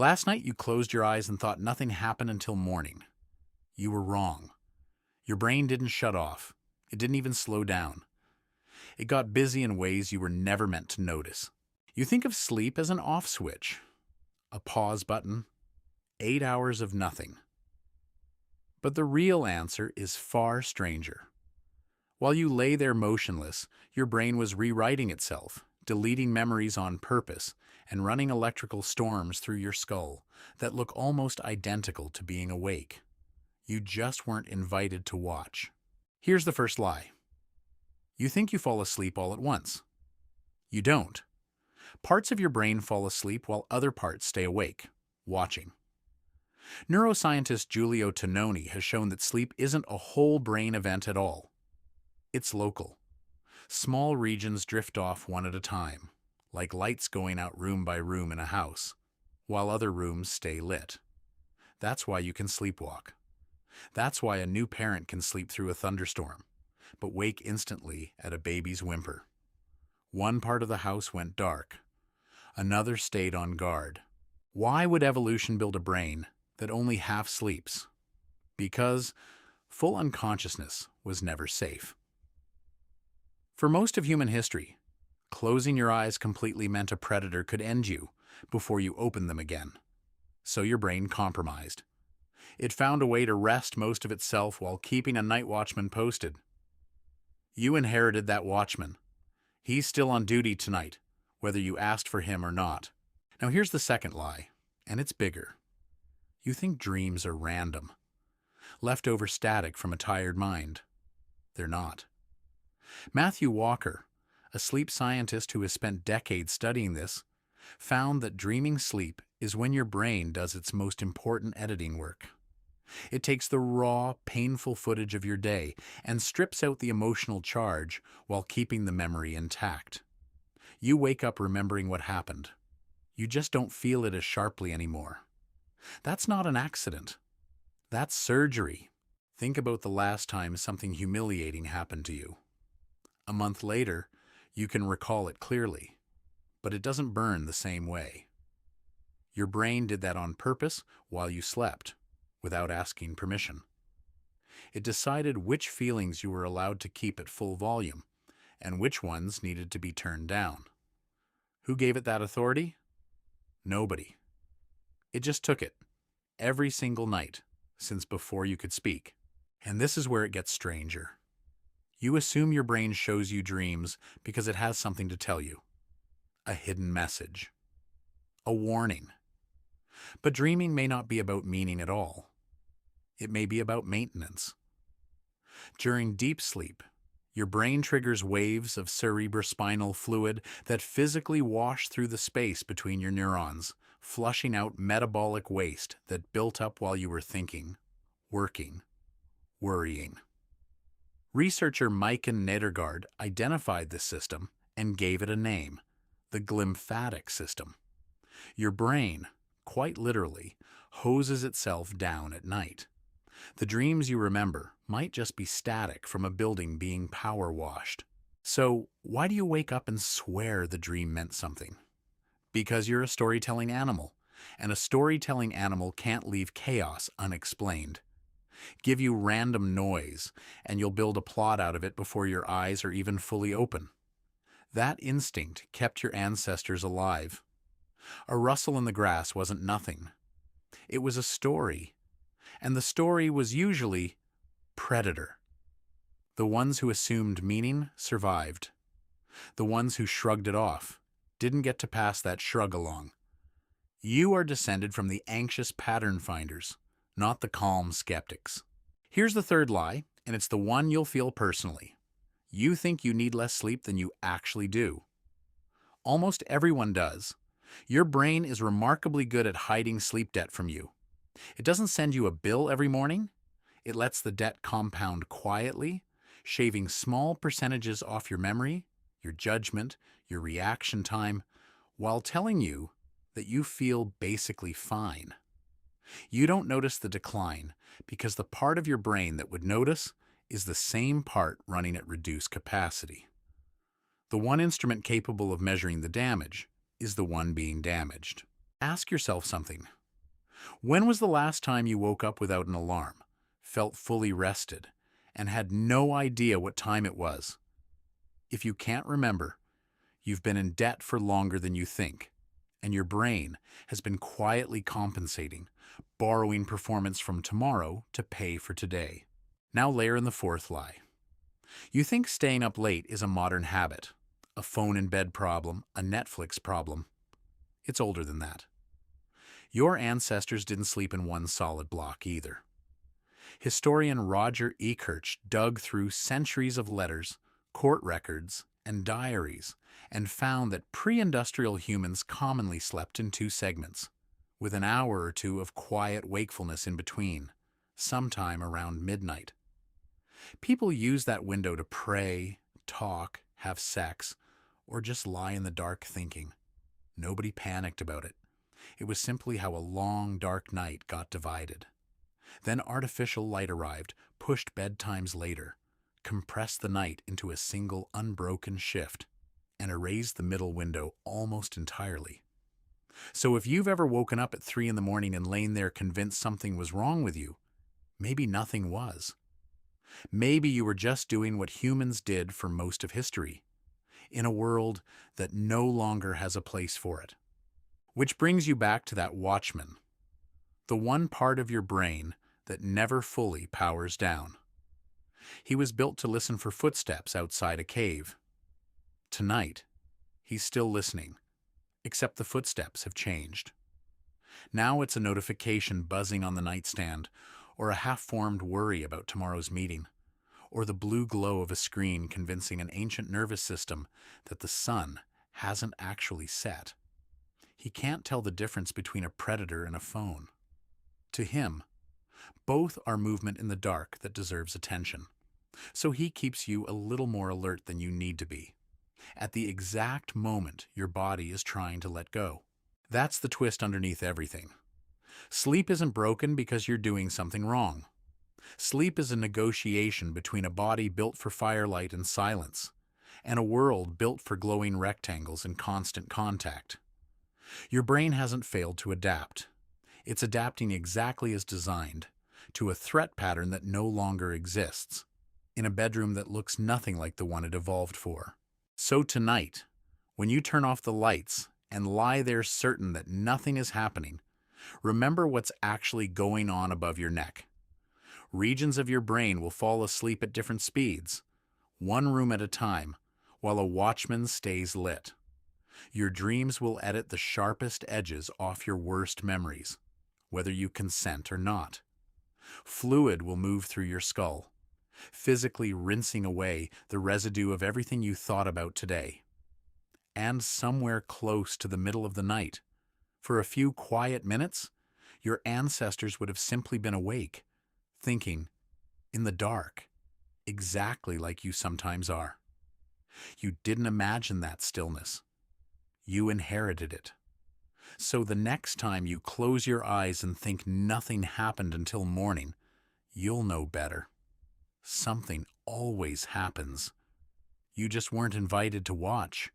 Last night you closed your eyes and thought nothing happened until morning. You were wrong. Your brain didn't shut off. It didn't even slow down. It got busy in ways you were never meant to notice. You think of sleep as an off switch, a pause button, 8 hours of nothing. But the real answer is far stranger. While you lay there motionless, your brain was rewriting itself, deleting memories on purpose, and running electrical storms through your skull that look almost identical to being awake. You just weren't invited to watch. Here's the first lie. You think you fall asleep all at once. You don't. Parts of your brain fall asleep while other parts stay awake, watching. Neuroscientist Giulio Tononi has shown that sleep isn't a whole brain event at all. It's local. Small regions drift off one at a time, like lights going out room by room in a house, while other rooms stay lit. That's why you can sleepwalk. That's why a new parent can sleep through a thunderstorm, but wake instantly at a baby's whimper. One part of the house went dark. Another stayed on guard. Why would evolution build a brain that only half sleeps? Because full unconsciousness was never safe. For most of human history, closing your eyes completely meant a predator could end you before you opened them again. So your brain compromised. It found a way to rest most of itself while keeping a night watchman posted. You inherited that watchman. He's still on duty tonight, whether you asked for him or not. Now here's the second lie, and it's bigger. You think dreams are random, leftover static from a tired mind. They're not. Matthew Walker, a sleep scientist who has spent decades studying this, found that dreaming sleep is when your brain does its most important editing work. It takes the raw, painful footage of your day and strips out the emotional charge while keeping the memory intact. You wake up remembering what happened. You just don't feel it as sharply anymore. That's not an accident. That's surgery. Think about the last time something humiliating happened to you. A month later, you can recall it clearly, but it doesn't burn the same way. Your brain did that on purpose while you slept, without asking permission. It decided which feelings you were allowed to keep at full volume and which ones needed to be turned down. Who gave it that authority? Nobody. It just took it, every single night, since before you could speak. And this is where it gets stranger. You assume your brain shows you dreams because it has something to tell you. A hidden message. A warning. But dreaming may not be about meaning at all. It may be about maintenance. During deep sleep, your brain triggers waves of cerebrospinal fluid that physically wash through the space between your neurons, flushing out metabolic waste that built up while you were thinking, working, worrying. Researcher Maiken Nedergaard identified this system and gave it a name, the glymphatic system. Your brain, quite literally, hoses itself down at night. The dreams you remember might just be static from a building being power washed. So, why do you wake up and swear the dream meant something? Because you're a storytelling animal, and a storytelling animal can't leave chaos unexplained. Give you random noise, and you'll build a plot out of it before your eyes are even fully open. That instinct kept your ancestors alive. A rustle in the grass wasn't nothing. It was a story, and the story was usually predator. The ones who assumed meaning survived. The ones who shrugged it off didn't get to pass that shrug along. You are descended from the anxious pattern finders, not the calm skeptics. Here's the third lie, and it's the one you'll feel personally. You think you need less sleep than you actually do. Almost everyone does. Your brain is remarkably good at hiding sleep debt from you. It doesn't send you a bill every morning. It lets the debt compound quietly, shaving small percentages off your memory, your judgment, your reaction time, while telling you that you feel basically fine. You don't notice the decline because the part of your brain that would notice is the same part running at reduced capacity. The one instrument capable of measuring the damage is the one being damaged. Ask yourself something. When was the last time you woke up without an alarm, felt fully rested, and had no idea what time it was? If you can't remember, you've been in debt for longer than you think, and your brain has been quietly compensating, borrowing performance from tomorrow to pay for today. Now layer in the fourth lie. You think staying up late is a modern habit, a phone in bed problem, a Netflix problem. It's older than that. Your ancestors didn't sleep in one solid block either. Historian Roger Ekirch dug through centuries of letters, court records, and diaries and found that pre-industrial humans commonly slept in two segments, with an hour or two of quiet wakefulness in between, sometime around midnight. People used that window to pray, talk, have sex, or just lie in the dark thinking. Nobody panicked about it. It was simply how a long, dark night got divided. Then artificial light arrived, pushed bedtimes later, compressed the night into a single unbroken shift, and erased the middle window almost entirely. So if you've ever woken up at 3 in the morning and lain there convinced something was wrong with you, maybe nothing was. Maybe you were just doing what humans did for most of history, in a world that no longer has a place for it. Which brings you back to that watchman, the one part of your brain that never fully powers down. He was built to listen for footsteps outside a cave. Tonight, he's still listening, except the footsteps have changed. Now it's a notification buzzing on the nightstand, or a half-formed worry about tomorrow's meeting, or the blue glow of a screen convincing an ancient nervous system that the sun hasn't actually set. He can't tell the difference between a predator and a phone. To him, both are movement in the dark that deserves attention. So he keeps you a little more alert than you need to be, at the exact moment your body is trying to let go. That's the twist underneath everything. Sleep isn't broken because you're doing something wrong. Sleep is a negotiation between a body built for firelight and silence, and a world built for glowing rectangles and constant contact. Your brain hasn't failed to adapt. It's adapting exactly as designed, to a threat pattern that no longer exists, in a bedroom that looks nothing like the one it evolved for. So tonight, when you turn off the lights and lie there certain that nothing is happening, remember what's actually going on above your neck. Regions of your brain will fall asleep at different speeds, one room at a time, while a watchman stays lit. Your dreams will edit the sharpest edges off your worst memories, whether you consent or not. Fluid will move through your skull, physically rinsing away the residue of everything you thought about today. And somewhere close to the middle of the night, for a few quiet minutes, your ancestors would have simply been awake, thinking, in the dark, exactly like you sometimes are. You didn't imagine that stillness. You inherited it. So the next time you close your eyes and think nothing happened until morning, you'll know better. Something always happens. You just weren't invited to watch.